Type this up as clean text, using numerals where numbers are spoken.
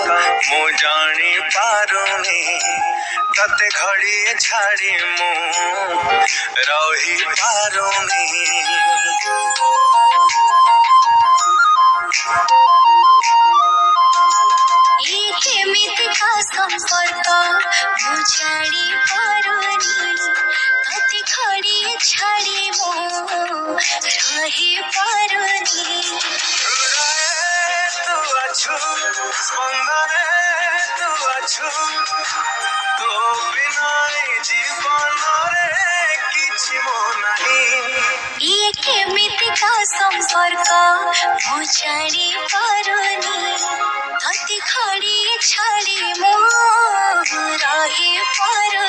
मु जानी पारुनी तते घड़िए छाड़ी मु रही पारुनी। ये केमितिका संपर्क मु जानी पारुनी तते घड़िए छाड़ी मु रही पारुनी। तू अछु स्पंदने तू अछु तो बिना जीवन रे किछि मो नहीं। ये केमितिका संपर्क मु जानी पारुनी तते घड़िए छाड़ी मु रही पारुनी।